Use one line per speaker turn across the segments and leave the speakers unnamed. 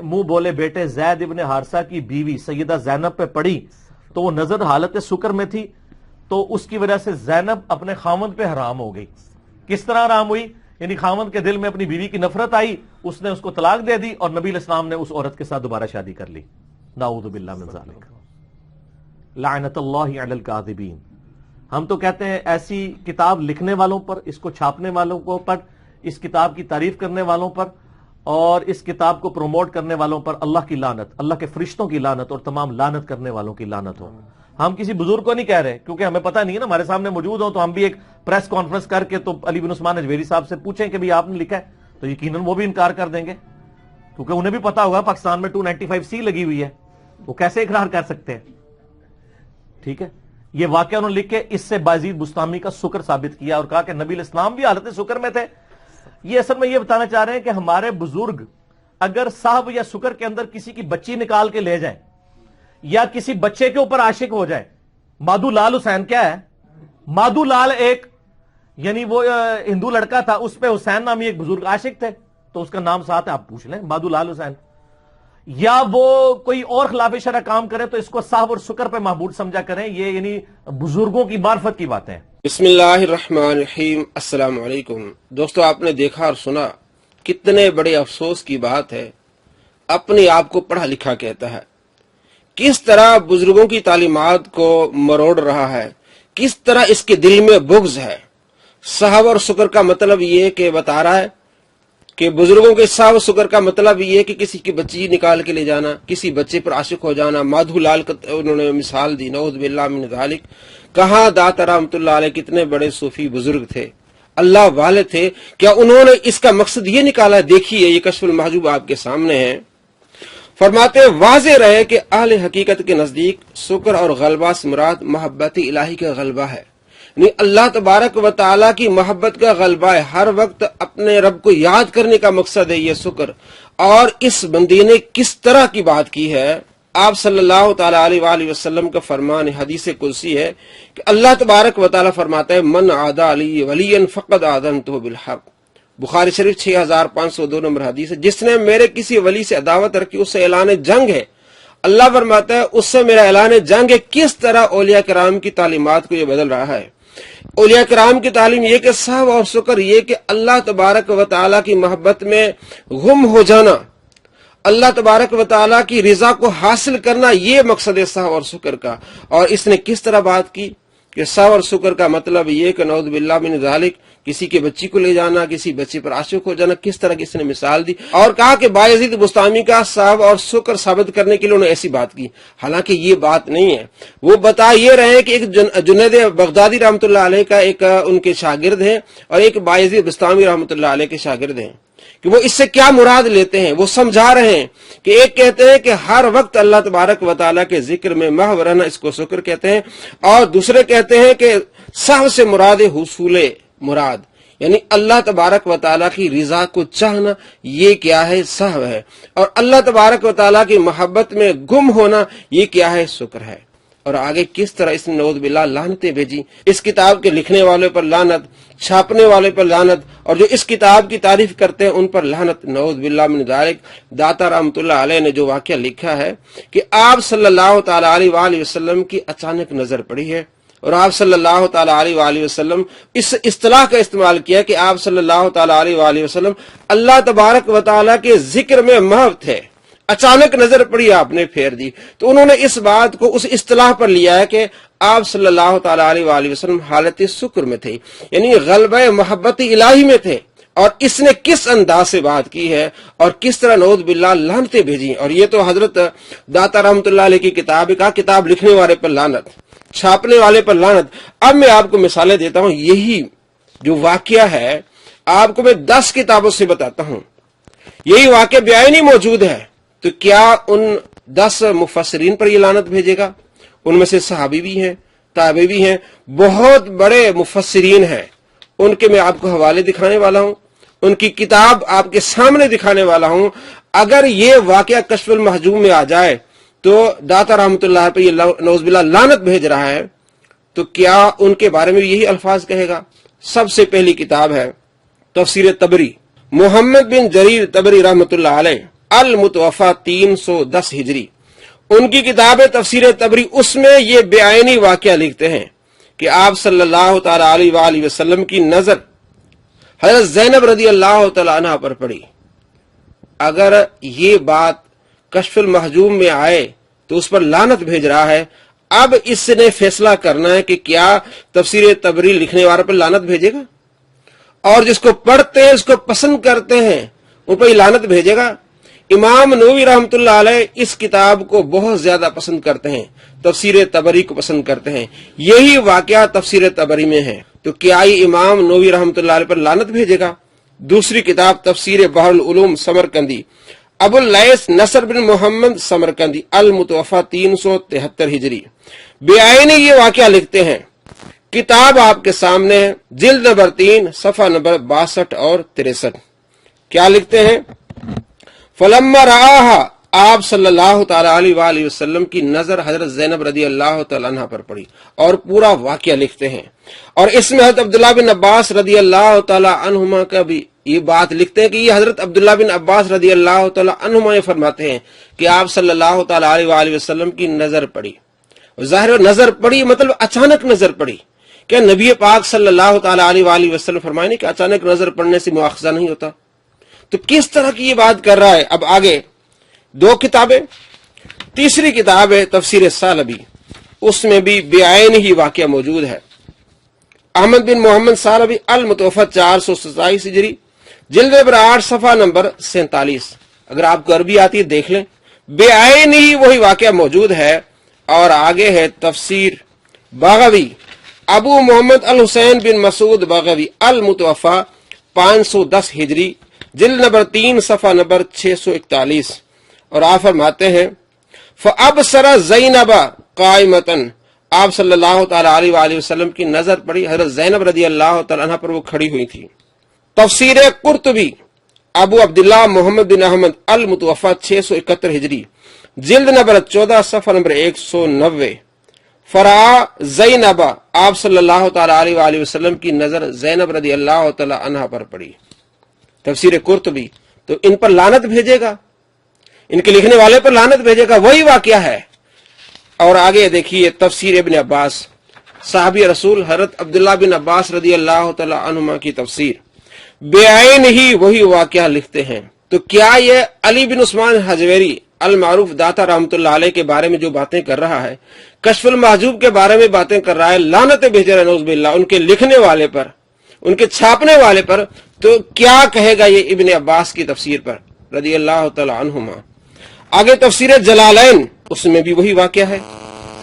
منہ بولے بیٹے زید ابن حارثہ کی بیوی سیدہ زینب پہ پڑی تو وہ نظر حالت سکر میں تھی، تو اس کی وجہ سے زینب اپنے خاوند پہ حرام ہو گئی۔ کس طرح حرام ہوئی؟ یعنی خاوند کے دل میں اپنی بیوی کی نفرت آئی، اس نے اس کو طلاق دے دی اور نبی علیہ السلام نے اس عورت کے ساتھ دوبارہ شادی کر لی۔ نعوذ باللہ من ذالک، لعنت اللہ علی الکاذبین۔ ہم تو کہتے ہیں ایسی کتاب لکھنے والوں پر، اس کو چھاپنے والوں پر، اس کتاب کی تعریف کرنے والوں پر اور اس کتاب کو پروموٹ کرنے والوں پر اللہ کی لعنت، اللہ کے فرشتوں کی لعنت اور تمام لعنت کرنے والوں کی لعنت ہو۔ ہم کسی بزرگ کو نہیں کہہ رہے کیونکہ ہمیں پتہ نہیں ہے نا، ہمارے سامنے موجود ہوں تو ہم بھی ایک پریس کانفرنس کر کے تو علی بن عثمان اجویری صاحب سے پوچھیں کہ بھی آپ نے لکھا ہے تو یقیناً وہ بھی انکار کر دیں گے، کیونکہ انہیں بھی پتا ہوگا پاکستان میں 295C لگی ہوئی ہے، وہ کیسے اقرار کر سکتے ہیں؟ ٹھیک ہے، یہ واقعہ انہوں نے لکھ کے اس سے بایزید بستامی کا سکر ثابت کیا اور کہا کہ نبی علیہ السلام بھی حالت سکر میں تھے۔ یہ اصل میں یہ بتانا چاہ رہے ہیں کہ ہمارے بزرگ اگر صاحب یا سکر کے اندر کسی کی بچی نکال کے لے جائیں یا کسی بچے کے اوپر عاشق ہو جائے، مادھو لال حسین کیا ہے؟ مادھو لال ایک یعنی وہ ہندو لڑکا تھا، اس پہ حسین نامی ایک بزرگ عاشق تھے تو اس کا نام ساتھ ہے، آپ پوچھ لیں مادھو لال حسین، یا وہ کوئی اور خلاف شرع کام کرے تو اس کو صاحب اور سکر پہ معبود سمجھا کریں۔ یہ یعنی بزرگوں کی معرفت کی باتیں ہیں۔
بسم اللہ الرحمن الرحیم۔ السلام علیکم دوستو، آپ نے دیکھا اور سنا، کتنے بڑے افسوس کی بات ہے، اپنے آپ کو پڑھا لکھا کہتا ہے، کس طرح بزرگوں کی تعلیمات کو مروڑ رہا ہے، کس طرح اس کے دل میں بغض ہے۔ صحب اور سکر کا مطلب یہ کہ بتا رہا ہے کہ بزرگوں کے صحب و سکر کا مطلب یہ کہ کسی کی بچی نکال کے لے جانا، کسی بچے پر عاشق ہو جانا۔ مادھو لال کا انہوں نے مثال دی، نعوذ باللہ من ذالک۔ کہاں داتا رحمۃ اللہ علیہ کتنے بڑے صوفی بزرگ تھے، اللہ والے تھے، کیا انہوں نے اس کا مقصد یہ نکالا؟ دیکھیے یہ کشف المحجوب آپ کے سامنے ہے۔ فرماتے واضح رہے کہ اہل حقیقت کے نزدیک سکر اور غلبہ سے مراد محبت الہی کا غلبہ ہے، یعنی اللہ تبارک و تعالیٰ کی محبت کا غلبہ ہے۔ ہر وقت اپنے رب کو یاد کرنے کا مقصد ہے یہ سکر۔ اور اس بندے نے کس طرح کی بات کی ہے، آپ صلی اللہ تعالی علیہ وآلہ وسلم کا فرمان حدیث قدسی ہے کہ اللہ تبارک و تعالیٰ فرماتا ہے من عادى علی ولیا فقد آذنتہ بالحرب۔ بخاری شریف 6502 نمبر حدیث ہے، جس نے میرے کسی ولی سے عداوت رکھی اس سے اعلان جنگ ہے۔ اللہ فرماتا ہے اس سے میرا اعلان جنگ ہے۔ کس طرح اولیاء کرام کی تعلیمات کو یہ بدل رہا ہے۔ اولیاء کرام کی تعلیم یہ کہ صحب اور سکر یہ کہ اللہ تبارک و تعالیٰ کی محبت میں گم ہو جانا، اللہ تبارک و تعالیٰ کی رضا کو حاصل کرنا، یہ مقصد ہے صحب اور سکر کا۔ اور اس نے کس طرح بات کی کہ صحب اور سکر کا مطلب یہ کہ نعوذ باللہ من ذالک کسی کے بچی کو لے جانا، کسی بچے پر عاشق ہو جانا۔ کس طرح کی اس نے مثال دی اور کہا کہ بایزید بستامی کا صحب اور سکر ثابت کرنے کے لیے انہوں نے ایسی بات کی، حالانکہ یہ بات نہیں ہے۔ وہ بتا یہ رہے ہیں کہ ایک جنید بغدادی رحمۃ اللہ علیہ کا ایک ان کے شاگرد ہیں اور ایک بایزید بستامی رحمۃ اللہ علیہ کے شاگرد ہیں، کہ وہ اس سے کیا مراد لیتے ہیں۔ وہ سمجھا رہے ہیں کہ ایک کہتے ہیں کہ ہر وقت اللہ تبارک و تعالیٰ کے ذکر میں محو رہنا، اس کو سکر کہتے ہیں، اور دوسرے کہتے ہیں کہ صحب سے مراد حصول مراد، یعنی اللہ تبارک و تعالیٰ کی رضا کو چاہنا، یہ کیا ہے؟ صحب ہے۔ اور اللہ تبارک و تعالیٰ کی محبت میں گم ہونا، یہ کیا ہے؟ سکر ہے۔ اور آگے کس طرح اس نے نعوذ باللہ لعنتیں بھیجی، اس کتاب کے لکھنے والے پر لعنت، چھاپنے والے پر لعنت، اور جو اس کتاب کی تعریف کرتے ہیں ان پر لعنت، نعوذ باللہ من ذالک۔ داتا رحمۃ اللہ علیہ نے جو واقعہ لکھا ہے کہ آپ صلی اللہ تعالی علیہ وآلہ وسلم کی اچانک نظر پڑی ہے، اور آپ صلی اللہ تعالی علیہ وآلہ وسلم اس اصطلاح کا استعمال کیا کہ آپ صلی اللہ تعالی علیہ وآلہ وسلم اللہ تبارک و تعالیٰ کے ذکر میں محو تھے، اچانک نظر پڑی، آپ نے پھیر دی۔ تو انہوں نے اس بات کو اس اصطلاح پر لیا ہے کہ آپ صلی اللہ تعالی علیہ وآلہ وسلم حالت سکر میں تھے، یعنی غلبہ محبت الہی میں تھے۔ اور اس نے کس انداز سے بات کی ہے اور کس طرح نعوذ باللہ لعنتیں بھیجی۔ اور یہ تو حضرت داتا رحمۃ اللہ علیہ کی کتاب کا، کتاب لکھنے والے پر لعنت، چھاپنے والے پر لعنت۔ اب میں آپ کو مثالیں دیتا ہوں، یہی جو واقعہ ہے آپ کو میں 10 کتابوں سے بتاتا ہوں، یہی واقعہ بیانی موجود ہے، تو کیا ان 10 مفسرین پر یہ لعنت بھیجے گا؟ ان میں سے صحابی بھی ہیں، تابعی بھی ہیں، بہت بڑے مفسرین ہیں، ان کے میں آپ کو حوالے دکھانے والا ہوں، ان کی کتاب آپ کے سامنے دکھانے والا ہوں۔ اگر یہ واقعہ کشف المحجوب میں آ جائے تو داتا رحمۃ اللہ پہ یہ نعوذ باللہ لعنت بھیج رہا ہے، تو کیا ان کے بارے میں یہی الفاظ کہے گا؟ سب سے پہلی کتاب ہے تفسیر طبری، محمد بن جریر طبری رحمۃ اللہ علیہ، المتوفا 310 ہجری، ان کی کتاب تفسیر تبری، اس میں یہ بعینی واقعہ لکھتے ہیں کہ آپ صلی اللہ تعالی علیہ وآلہ وسلم کی نظر حضرت زینب رضی اللہ تعالی عنہ پر پڑی۔ اگر یہ بات کشف المحجوب میں آئے تو اس پر لعنت بھیج رہا ہے۔ اب اس نے فیصلہ کرنا ہے کہ کیا تفسیر تبری لکھنے والے پر لعنت بھیجے گا، اور جس کو پڑھتے ہیں، اس کو پسند کرتے ہیں، ان پر لعنت بھیجے گا۔ امام نووی رحمۃ اللہ علیہ اس کتاب کو بہت زیادہ پسند کرتے ہیں، تفسیر تبری کو پسند کرتے ہیں۔ یہی واقعہ تفسیر تبری میں ہے، تو کیا یہ امام نووی رحمۃ اللہ علیہ پر لعنت بھیجے گا؟ دوسری کتاب تفسیر بحر العلوم سمرقندی، ابو اللیث نصر بن محمد سمرقندی، المتوفا 373 ہجری، بعینی یہ واقعہ لکھتے ہیں۔ کتاب آپ کے سامنے ہے، جلد نمبر 3 صفحہ نمبر 62 اور 63۔ کیا لکھتے ہیں؟ فلما رآہا، آپ صلی اللہ تعالی علیہ وآلہ وسلم کی نظر حضرت زینب رضی اللہ تعالی عنہ پر پڑی، اور پورا واقعہ لکھتے ہیں۔ اور اس میں حضرت عبداللہ بن عباس رضی اللہ تعالی عنہما کا بھی یہ بات لکھتے ہیں کہ یہ حضرت عبداللہ بن عباس رضی اللہ تعالی عنہما یہ فرماتے ہیں کہ آپ صلی اللہ تعالی علیہ وآلہ وسلم کی نظر پڑی۔ ظاہر نظر پڑی مطلب اچانک نظر پڑی، کہ نبی پاک صلی اللہ تعالی علیہ وآلہ وسلم فرمائے کہ اچانک نظر پڑنے سے مؤاخذہ نہیں ہوتا۔ تو کس طرح کی یہ بات کر رہا ہے؟ اب آگے دو کتابیں، تیسری کتاب ہے تفسیر سالبی، اس میں بھی بعین ہی واقعہ موجود ہے۔ احمد بن محمد سالبی، المتوفا 427 ہجری، جلد نمبر 8 صفحہ نمبر 47۔ اگر آپ کو عربی آتی ہے دیکھ لیں، بعین ہی وہی واقعہ موجود ہے۔ اور آگے ہے تفسیر باغوی، ابو محمد الحسین بن مسعود باغوی، المتوفا 510 ہجری، جلد نمبر 3 صفحہ نمبر 641۔ اور آپ فرماتے ہیں فَأَبْصَرَ زَيْنَبَ قَائِمَةً، آپ صلی اللہ تعالی علیہ وآلہ وسلم کی نظر پڑی، حضرت زینب رضی اللہ تعالی عنہ پر وہ کھڑی ہوئی تھی۔ تفسیر قرطبی، ابو عبداللہ محمد بن احمد، المتوفا 671 ہجری، جلد نمبر 14 صفحہ نمبر 190۔ فرا زینب، آپ صلی اللہ تعالی علیہ وآلہ وسلم کی نظر زینب رضی اللہ تعالی عنہ پر پڑی۔ تفسیر قرطبی، تو ان پر لعنت بھیجے گا، ان کے لکھنے والے پر لعنت بھیجے گا، وہی واقعہ ہے۔ اور آگے دیکھیے تفسیر ابن عباس، صحابی رسول حضرت عبداللہ بن عباس رضی اللہ تعالی عنہما کی تفسیر، بعین ہی وہی واقعہ لکھتے ہیں۔ تو کیا یہ علی بن عثمان حجویری المعروف داتا رحمۃ اللہ علیہ کے بارے میں جو باتیں کر رہا ہے، کشف المحجوب کے بارے میں باتیں کر رہا ہے، لعنت بھیج رہا ہے نعوذ باللہ ان کے لکھنے والے پر، ان کے چھاپنے والے پر، تو کیا کہے گا یہ ابن عباس کی تفسیر پر رضی اللہ تعالی عنہما؟ آگے تفسیر جلالین، اس میں بھی وہی واقعہ ہے۔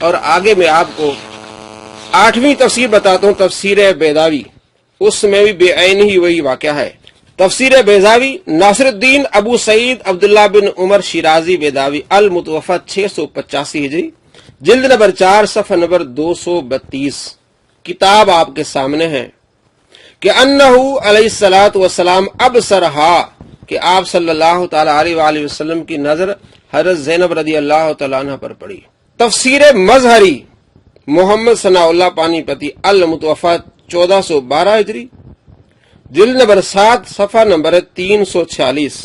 اور آگے میں آپ کو 8ویں تفسیر بتاتا ہوں، تفسیر بیضاوی، اس میں بھی بعین ہی وہی واقعہ ہے۔ تفسیر بیضاوی، ناصر الدین ابو سعید عبداللہ بن عمر شیرازی بیضاوی، المتوفا 685 ہجری، جلد نمبر 4 صفحہ نمبر 232۔ کتاب آپ کے سامنے ہے کہ انہو علیہ الصلوۃ والسلام ابصرہا، کہ آپ صلی اللہ تعالی علیہ وآلہ وسلم کی نظر حضرت زینب رضی اللہ تعالی عنہ پر پڑی۔ تفسیر مظہری، محمد ثناء اللہ پانی پتی، المتوفا 1412 ہجری، جلد نمبر 7 صفحہ نمبر 346۔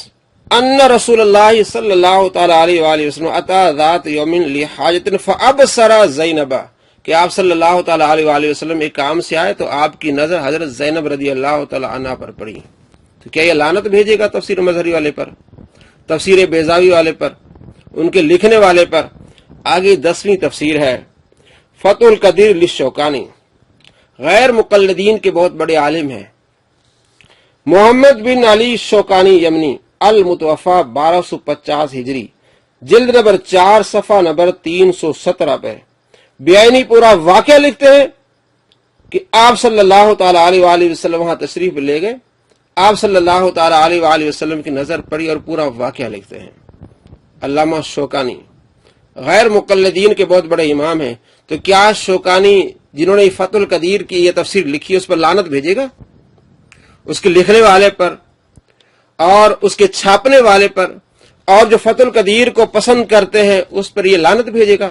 ان رسول اللہ صلی اللہ تعالی علیہ وآلہ وسلم اتا ذات یوم لحاجت فابصر زینب، کہ آپ صلی اللہ تعالی علیہ وآلہ وسلم ایک کام سے آئے تو آپ کی نظر حضرت زینب رضی اللہ تعالی عنہ پر پڑی۔ تو کیا یہ لعنت بھیجے گا تفسیر مظہری والے پر، تفسیر بیضاوی والے پر، ان کے لکھنے والے پر؟ آگے 10ویں تفسیر ہے فتح القدیر للشوکانی، غیر مقلدین کے بہت بڑے عالم ہیں، محمد بن علی شوکانی یمنی، المتوفا 1250 ہجری، جلد نمبر 4 صفحہ نمبر 317 پہ بعینی پورا واقعہ لکھتے ہیں کہ آپ صلی اللہ تعالی علیہ وآلہ وسلم وہاں تشریف لے گئے، آپ صلی اللہ تعالی علیہ وآلہ وسلم کی نظر پڑی، اور پورا واقعہ لکھتے ہیں۔ علامہ شوکانی غیر مقلدین کے بہت بڑے امام ہیں، تو کیا شوکانی جنہوں نے فتح القدیر کی یہ تفسیر لکھی اس پر لعنت بھیجے گا؟ اس کے لکھنے والے پر اور اس کے چھاپنے والے پر، اور جو فتح القدیر کو پسند کرتے ہیں اس پر یہ لعنت بھیجے گا؟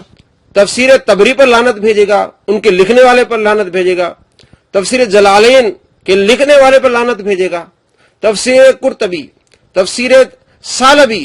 تفسیر تبری پر لعنت بھیجے گا، ان کے لکھنے والے پر لعنت بھیجے گا، تفسیر جلالین کے لکھنے والے پر لعنت بھیجے گا، تفسیر قرطبی، تفسیر سالبی،